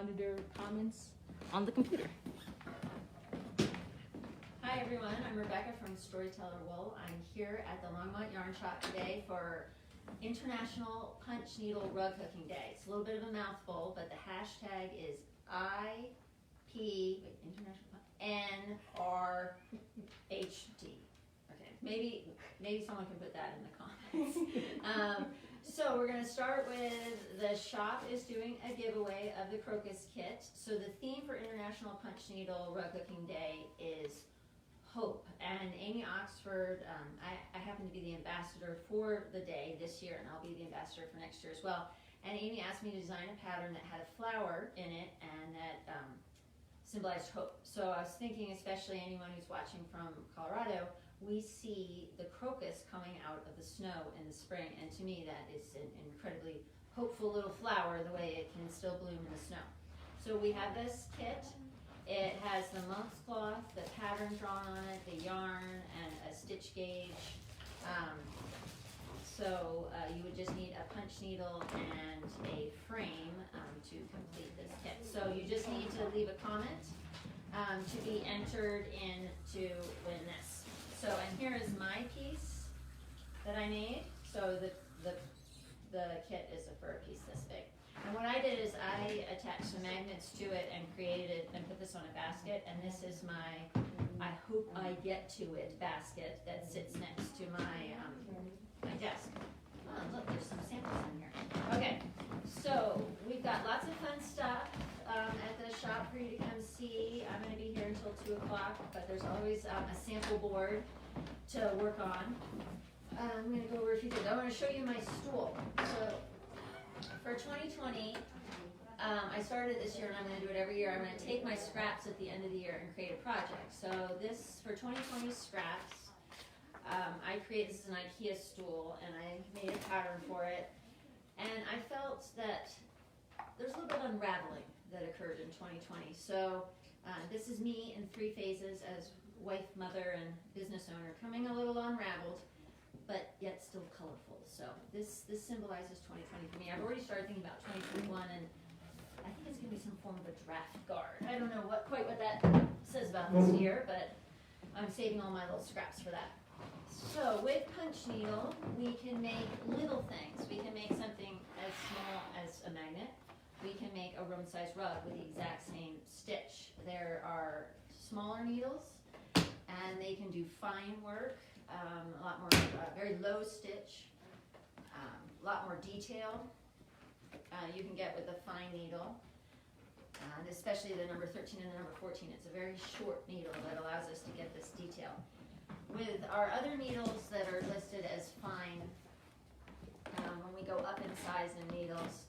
monitor comments on the computer. Hi everyone, I'm Rebecca from Storyteller Wool. I'm here at the Longmont Yarn Shop today for International Punch Needle Rug Hooking Day. It's a little bit of a mouthful, but the hashtag is NRHD. Okay, maybe someone can put that in the comments. So we're going to start with the shop is doing a giveaway of the Crocus kit. So the theme for International Punch Needle Rug Hooking Day is hope. And Amy Oxford, I happen to be the ambassador for the day this year, and I'll be the ambassador for next year as well. And Amy asked me to design a pattern that had a flower in it and that symbolized hope. So I was thinking, especially anyone who's watching from Colorado, we see the crocus coming out of the snow in the spring, and to me that is an incredibly hopeful little flower, the way it can still bloom in the snow. So we have this kit. It has the monk's cloth, the pattern drawn on it, the yarn, and a stitch gauge. So you would just need a punch needle and a frame to complete this kit. So you just need to leave a comment to be entered in to win this. So, and here is my piece that I made. So the kit is for a piece this big. And what I did is I attached some magnets to it and created and put this on a basket. And this is my I hope I get to it basket that sits next to my desk. Oh, look, there's some samples in here. Okay, so we've got lots of fun stuff at the shop for you to come see. I'm going to be here until 2 o'clock, but there's always a sample board to work on. I'm going to go over a few things. I want to show you my stool. So for 2020, I started this year and I'm going to do it every year. I'm going to take my scraps at the end of the year and create a project. So this, for 2020 scraps, I created, this is an IKEA stool, and I made a pattern for it. And I felt that there's a little bit of unraveling that occurred in 2020. So this is me in 3 phases as wife, mother, and business owner, coming a little unraveled, but yet still colorful. So this symbolizes 2020 for me. I've already started thinking about 2021, and I think it's going to be some form of a draft guard. I don't know quite what that says about this year, but I'm saving all my little scraps for that. So with punch needle, we can make little things. We can make something as small as a magnet. We can make a room-sized rug with the exact same stitch. There are smaller needles, and they can do fine work, a lot more, very low stitch, a lot more detail. You can get with the fine needle, and especially the number 13 and the number 14. It's a very short needle that allows us to get this detail. With our other needles that are listed as fine, when we go up in size in needles,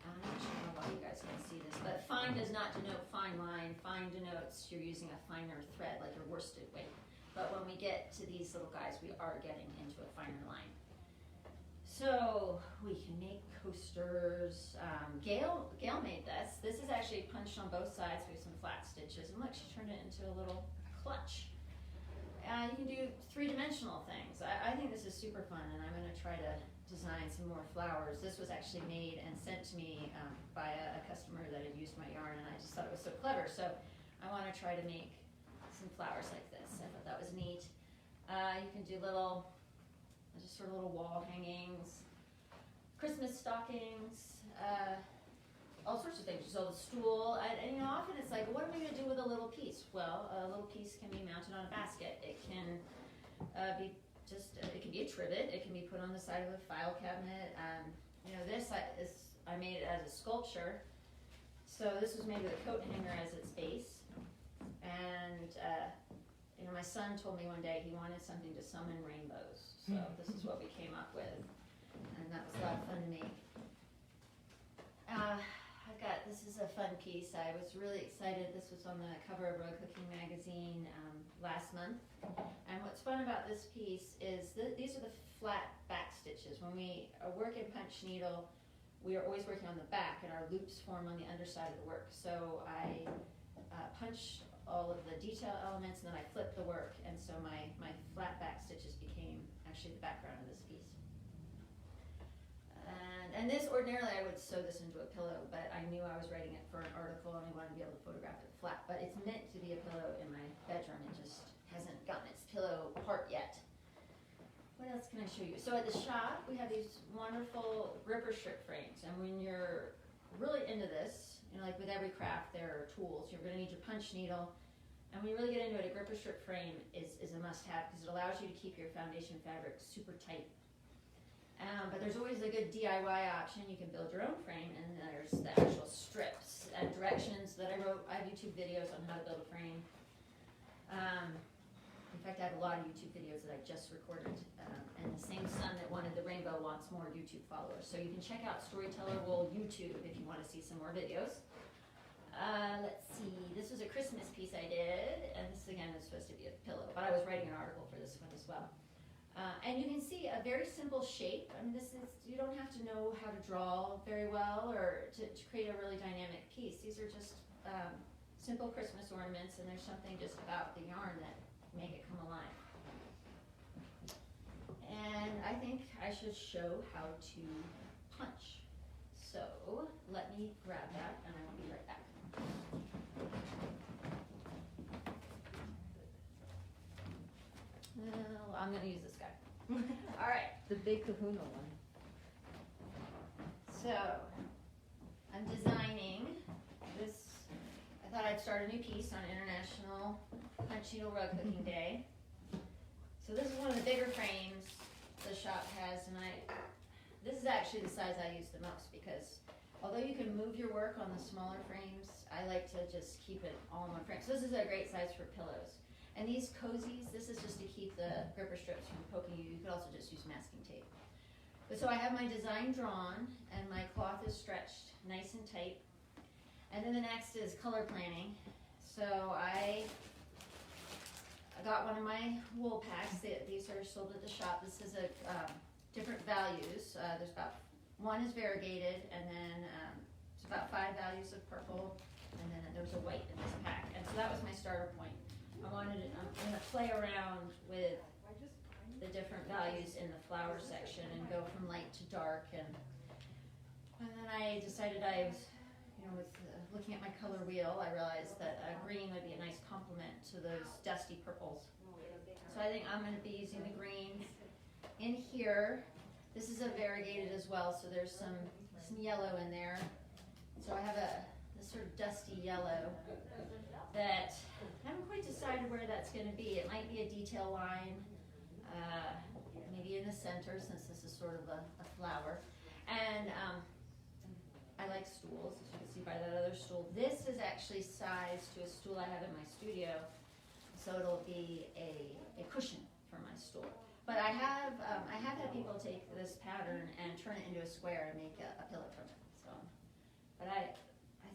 I'm not sure how you guys can see this, but fine does not denote fine line. Fine denotes you're using a finer thread, like a worsted weight. But when we get to these little guys, we are getting into a finer line. So we can make coasters. Gail made this. This is actually punched on both sides with some flat stitches. And look, she turned it into a little clutch. You can do 3-dimensional things. I think this is super fun, and I'm going to try to design some more flowers. This was actually made and sent to me by a customer that had used my yarn, and I just thought it was so clever. So I want to try to make some flowers like this. I thought that was neat. You can do just sort of little wall hangings, Christmas stockings, all sorts of things. So the stool, and often it's like, what am I going to do with a little piece? Well, a little piece can be mounted on a basket. It can be it can be a trivet. It can be put on the side of a file cabinet. This I made it as a sculpture. So this was made with a coat hanger as its base. And my son told me one day he wanted something to summon rainbows. So this is what we came up with, and that was a lot of fun to make. This is a fun piece. I was really excited. This was on the cover of Rug Hooking magazine last month. And what's fun about this piece is these are the flat back stitches. When we work in punch needle, we are always working on the back, and our loops form on the underside of the work. So I punched all of the detail elements, and then I flipped the work, and so my flat back stitches became actually the background of this piece. And this, ordinarily I would sew this into a pillow, but I knew I was writing it for an article and I wanted to be able to photograph it flat. But it's meant to be a pillow in my bedroom. It just hasn't gotten its pillow part yet. What else can I show you? So at the shop, we have these wonderful gripper strip frames. And when you're really into this, you know, like with every craft, there are tools. You're going to need your punch needle. And when you really get into it, a gripper strip frame is a must-have because it allows you to keep your foundation fabric super tight. But there's always a good DIY option. You can build your own frame, and there's the actual strips and directions that I wrote. I have YouTube videos on how to build a frame. In fact, I have a lot of YouTube videos that I just recorded. And the same son that wanted the rainbow wants more YouTube followers. So you can check out Storyteller Wool YouTube if you want to see some more videos. Let's see, this was a Christmas piece I did, and this again is supposed to be a pillow, but I was writing an article for this one as well. And you can see a very simple shape. I mean, this is, you don't have to know how to draw very well or to create a really dynamic piece. These are just simple Christmas ornaments, and there's something just about the yarn that make it come alive. And I think I should show how to punch. So let me grab that, and I will be right back. Well, I'm going to use this guy. All right. The big kahuna one. So I'm designing this. I thought I'd start a new piece on International Punch Needle Rug Cooking Day. So this is one of the bigger frames the shop has, and this is actually the size I use the most because although you can move your work on the smaller frames, I like to just keep it all in one frame. So this is a great size for pillows. And these cozies, this is just to keep the gripper strips from poking you. You could also just use masking tape. But so I have my design drawn, and my cloth is stretched nice and tight. And then the next is color planning. So I got one of my wool packs. These are sold at the shop. This is a different values. There's about, one is variegated, and then it's about 5 values of purple, and then there's a white in this pack. And so that was my starter point. I'm going to play around with the different values in the flower section and go from light to dark. And then I decided with looking at my color wheel, I realized that green would be a nice complement to those dusty purples. So I think I'm going to be using the green in here. This is a variegated as well, so there's some yellow in there. So I have this sort of dusty yellow that I haven't quite decided where that's going to be. It might be a detail line, maybe in the center, since this is sort of a flower. And I like stools, as you can see by that other stool. This is actually sized to a stool I have in my studio, so it'll be a cushion for my stool. But I have had people take this pattern and turn it into a square and make a pillow from it. So, but I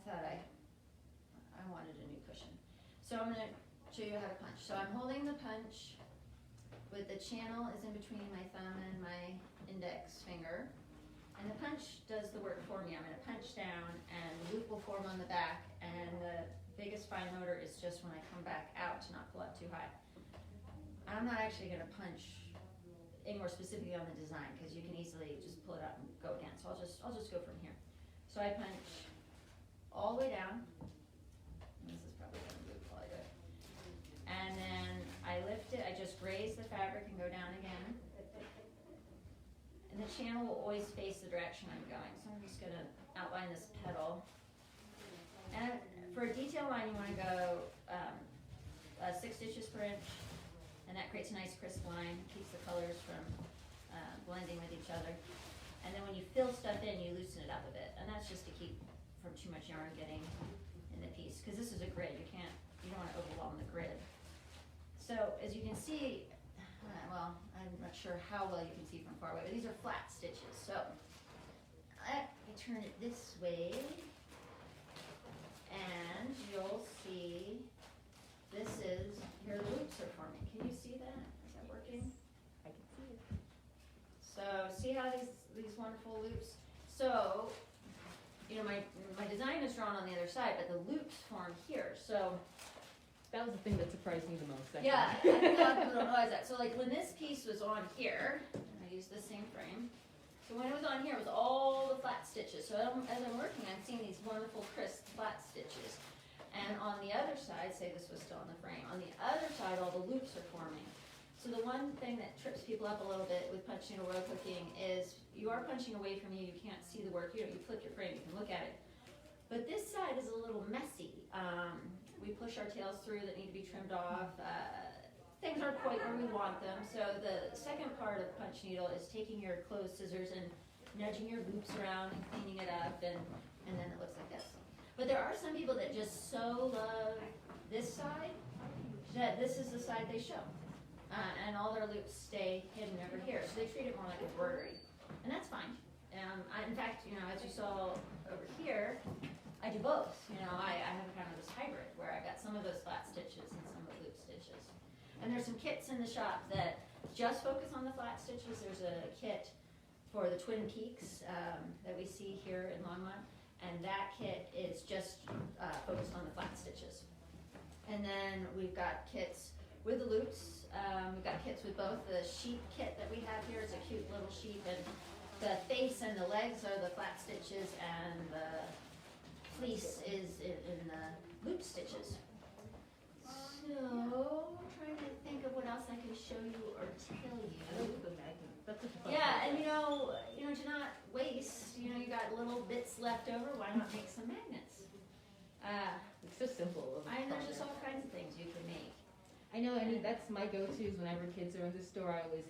thought I wanted a new cushion. So I'm going to show you how to punch. So I'm holding the punch with the channel is in between my thumb and my index finger. And the punch does the work for me. I'm going to punch down and the loop will form on the back, and the biggest fine motor is just when I come back out to not pull up too high. I'm not actually going to punch any more specifically on the design because you can easily just pull it out and go again. So I'll just go from here. So I punch all the way down. This is probably going to move while I do it. And then I lift it, I just raise the fabric and go down again. And the channel will always face the direction I'm going. So I'm just going to outline this petal. And for a detail line, you want to go 6 stitches per inch, and that creates a nice crisp line, keeps the colors from blending with each other. And then when you fill stuff in, you loosen it up a bit, and that's just to keep from too much yarn getting in the piece, because this is a grid. You don't want to overwhelm the grid. So as you can see, well, I'm not sure how well you can see from far away, but these are flat stitches. So let me turn it this way, and you'll see here the loops are forming. Can you see that? Is that working? I can see it. So see how these wonderful loops? So, my design is drawn on the other side, but the loops form here. So That was the thing that surprised me the most. yeah, I think a lot of people don't realize that. So like when this piece was on here, and I used the same frame, So when it was on here, it was all the flat stitches. So as I'm working, I'm seeing these wonderful crisp flat stitches. And on the other side, say this was still on the frame, on the other side all the loops are forming. So the one thing that trips people up a little bit with punch needle row cooking is you are punching away from you can't see the work, you flip your frame, you can look at it. But this side is a little messy. We push our tails through that need to be trimmed off. Things aren't quite where we want them. So the second part of punch needle is taking your closed scissors and nudging your loops around and cleaning it up, and then it looks like this. But there are some people that just so love this side that this is the side they show. And all their loops stay hidden over here. So they treat it more like embroidery. And that's fine. In fact, as you saw over here, I do both. I have kind of this hybrid where I got some of those flat stitches and some of the loop stitches. And there's some kits in the shop that just focus on the flat stitches. There's a kit for the Twin Peaks that we see here in Longmont, and that kit is just focused on the flat stitches. And then we've got kits with the loops. We've got kits with both. The sheep kit that we have here is a cute little sheep, and the face and the legs are the flat stitches, and the fleece is in the loop stitches. So, trying to think of what else I can show you or tell I you. like the magnet. That's such a fun Yeah, and project. to not waste, you got little bits left over, why not make some magnets? It's so simple. And there's just all kinds of things you can make. I know, that's my go-tos whenever kids are in the store. I always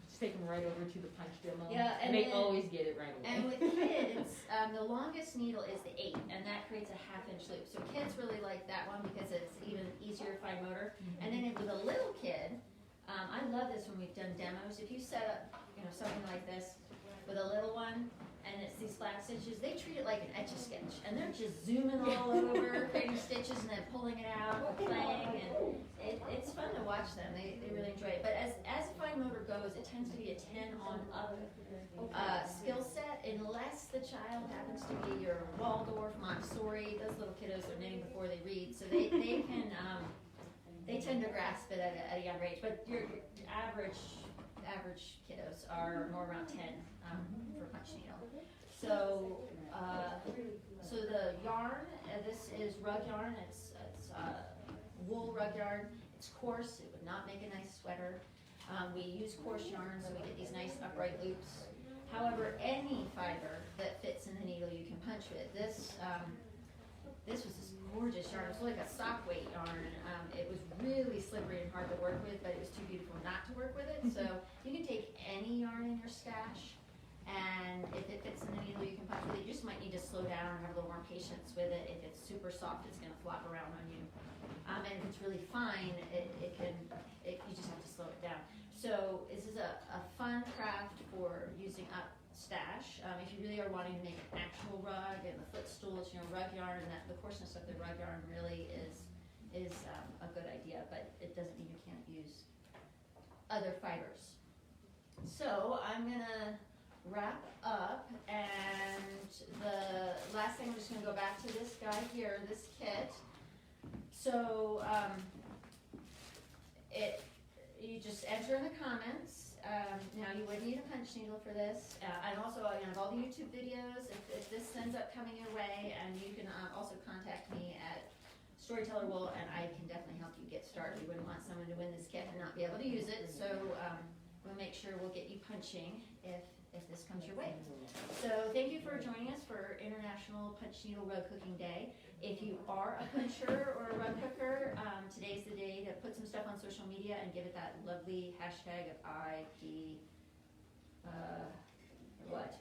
just take them right over to the punch demo. Yeah, and they always get it right away. And with kids, the longest needle is the 8, and that creates a 1/2-inch loop. So kids really like that one because it's even easier fine motor. And then with a little kid, I love this when we've done demos. If you set up, something like this with a little one, and it's these flat stitches, they treat it like an Etch-a-Sketch, and they're just zooming all over, creating stitches and then pulling it out and playing, and it's fun to watch them. They really enjoy it. But as fine motor goes, it tends to be a 10 on up skill set, unless the child happens to be your Waldorf, Montessori. Those little kiddos are knitting before they read, so they can they tend to grasp it at a younger age. But your average kiddos are more around 10 for punch needle. So so the yarn, this is rug yarn. It's wool rug yarn. It's coarse. It would not make a nice sweater. We use coarse yarn, so we get these nice upright loops. However, any fiber that fits in the needle you can punch with. This was this gorgeous yarn. It was like a sock weight yarn. It was really slippery and hard to work with, but it was too beautiful not to work with it. So you can take any yarn in your stash, and if it fits in the needle, you can punch with it. You just might need to slow down or have a little more patience with it. If it's super soft, it's going to flop around on you. And if it's really fine, you just have to slow it down. So this is a fun craft for using up stash. If you really are wanting to make an actual rug, and the footstool is rug yarn, and the coarseness of the rug yarn really is a good idea, but it doesn't mean you can't use other fibers. So I'm gonna wrap up, and the last thing, I'm just gonna go back to this guy here, this kit. So you just enter in the comments. Now you would need a punch needle for this, and also I have all the YouTube videos. If this ends up coming your way, and you can also contact me at Storyteller Wool, and I can definitely help you get started. We wouldn't want someone to win this kit and not be able to use it, so we'll make sure we'll get you punching if this comes your way. So thank you for joining us for International Punch Needle Rug Cooking Day. If you are a puncher or a rug cooker, today's the day to put some stuff on social media and give it that lovely hashtag of IP,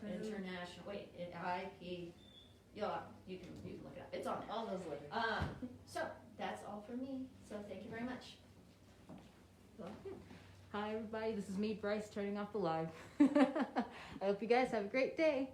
international, IP, you can look it up, it's on there. All those letters. So that's all from me, so thank you very much. Hi everybody, this is me, Bryce, turning off the live. I hope you guys have a great day.